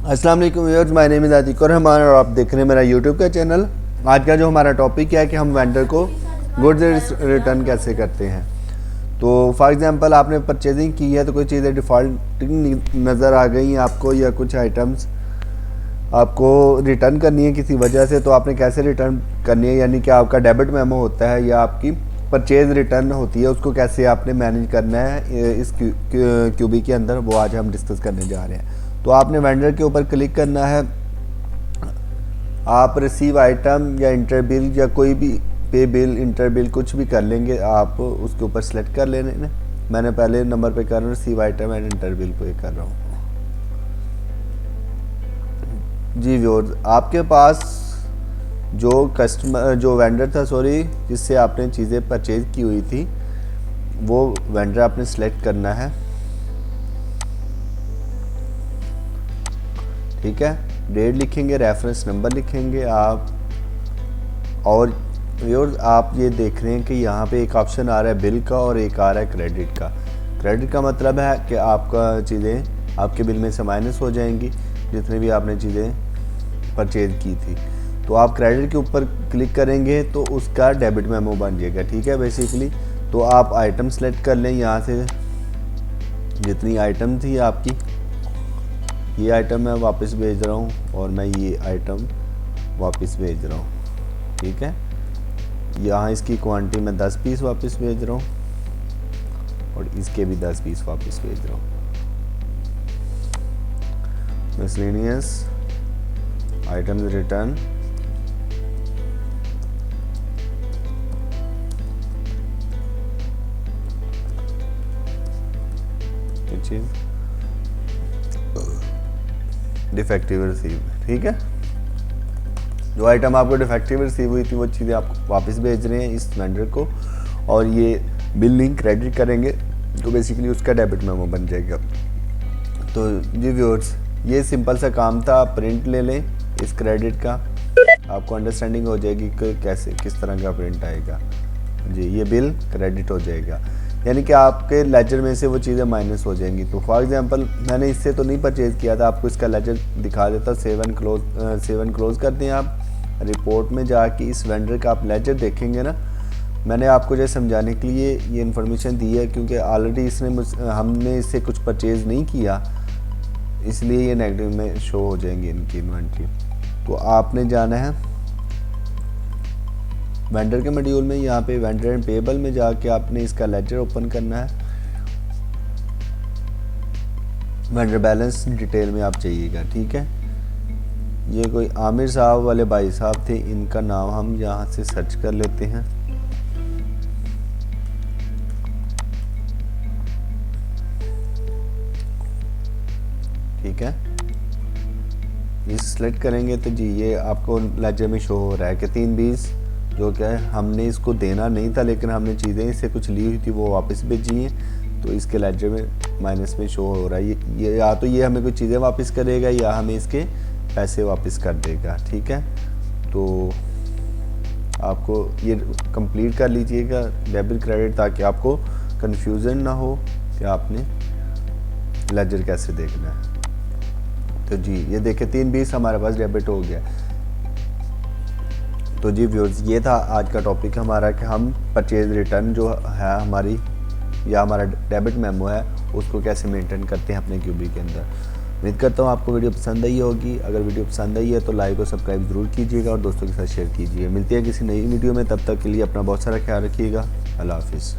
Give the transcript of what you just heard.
अस्सलाम वालेकुम viewers, my name is Atiq और आप देख रहे हैं मेरा यूट्यूब का चैनल। आज का जो हमारा टॉपिक है कि हम वेंडर को गुड्स रिटर्न कैसे करते हैं। तो फॉर एग्जांपल आपने परचेजिंग की है तो कोई चीज़ें डिफ़ॉल्टिंग नज़र आ गई हैं आपको, या कुछ आइटम्स आपको रिटर्न करनी है किसी वजह से, तो आपने कैसे रिटर्न करनी है, यानी कि आपका डेबिट मेमो होता है या आपकी परचेज रिटर्न होती है, उसको कैसे आपने मैनेज करना है इस क्यूबी के अंदर, वो आज हम डिस्कस करने जा रहे हैं। तो आपने वेंडर के ऊपर क्लिक करना है, आप रिसीव आइटम या इंटर बिल या कोई भी पे बिल इंटर बिल कुछ भी कर लेंगे, आप उसके ऊपर सेलेक्ट कर लेने। मैंने पहले नंबर पे कर रहा हूँ, receive item and inter bill pay कर रहा हूँ। जी व्यूअर्स, आपके पास जो वेंडर था जिससे आपने चीज़ें परचेज की हुई थी, वो वेंडर आपने सेलेक्ट करना है। ठीक है, डेट लिखेंगे, रेफरेंस नंबर लिखेंगे आप। और व्यूअर्स, आप ये देख रहे हैं कि यहाँ पे एक ऑप्शन आ रहा है बिल का और एक आ रहा है क्रेडिट का। क्रेडिट का मतलब है कि आपका चीज़ें आपके बिल में से माइनस हो जाएंगी, जितने भी आपने चीज़ें परचेज की थी। तो आप क्रेडिट के ऊपर क्लिक करेंगे तो उसका डेबिट मेमो बन जाएगा। ठीक है, बेसिकली तो आप आइटम सेलेक्ट कर लें यहाँ से, जितनी आइटम थी आपकी, ये आइटम मैं वापस भेज रहा हूँ और मैं ये आइटम वापस भेज रहा हूँ। ठीक है, यहाँ इसकी क्वांटिटी में 10 पीस वापस भेज रहा हूँ और इसके भी 10 पीस वापस भेज रहा हूँ। Miscellaneous items return, defective receive. ठीक है, जो आइटम आपको डिफेक्टिव रिसीव हुई थी वो चीज़ें आप वापस भेज रहे हैं इस वेंडर को, और ये बिलिंग क्रेडिट करेंगे तो बेसिकली उसका डेबिट मेमो बन जाएगा। तो जी व्यूअर्स, ये सिंपल सा काम था। आप प्रिंट ले लें इस क्रेडिट का, आपको अंडरस्टैंडिंग हो जाएगी कि कैसे किस तरह का प्रिंट आएगा। जी, ये बिल क्रेडिट हो जाएगा, यानी कि आपके लेजर में से वो चीज़ें माइनस हो जाएंगी। तो फॉर एग्जांपल मैंने इससे तो नहीं परचेज़ किया था, आपको इसका लेजर दिखा देता। 7 क्लोज करते हैं आप। रिपोर्ट में जाके इस वेंडर का आप लेजर देखेंगे ना, मैंने आपको जो समझाने के लिए ये इन्फॉर्मेशन दी है, क्योंकि ऑलरेडी हमने इससे कुछ परचेज़ नहीं किया, इसलिए ये नेगेटिव में शो हो जाएंगी इनकी इन्वेंट्री। तो आपने जाना है वेंडर के मॉड्यूल में, यहाँ पे वेंडर एंड पेबल में जाके आपने इसका लेजर ओपन करना है। वेंडर बैलेंस डिटेल में आप चाहिएगा। ठीक है, ये कोई आमिर साहब वाले भाई साहब थे, इनका नाम हम यहाँ से सर्च कर लेते हैं। ठीक है, ये सिलेक्ट करेंगे तो जी ये आपको लेजर में शो हो रहा है कि 320, जो क्या है हमने इसको देना नहीं था, लेकिन हमने चीज़ें इससे कुछ ली हुई थी वो वापस भेजी हैं, तो इसके लेजर में माइनस में शो हो रहा है। ये या तो ये हमें कुछ चीज़ें वापस करेगा या हमें इसके पैसे वापस कर देगा। ठीक है, तो आपको ये कंप्लीट कर लीजिएगा डेबिट क्रेडिट, ताकि आपको कन्फ्यूज़न ना हो कि आपने लेजर कैसे देखना है। तो जी ये देखें 320 हमारे पास डेबिट हो गया। तो जी व्यूअर्स, ये था आज का टॉपिक हमारा कि हम परचेज रिटर्न जो है हमारी, या हमारा डेबिट मेमो है, उसको कैसे मेंटेन करते हैं अपने क्यूबी के अंदर। उम्मीद करता हूँ आपको वीडियो पसंद आई होगी। अगर वीडियो पसंद आई है तो लाइक और सब्सक्राइब ज़रूर कीजिएगा और दोस्तों के साथ शेयर कीजिए। मिलते हैं किसी नई वीडियो में, तब तक के लिए अपना बहुत सारा ख्याल रखिएगा। अल्लाह हाफिज़।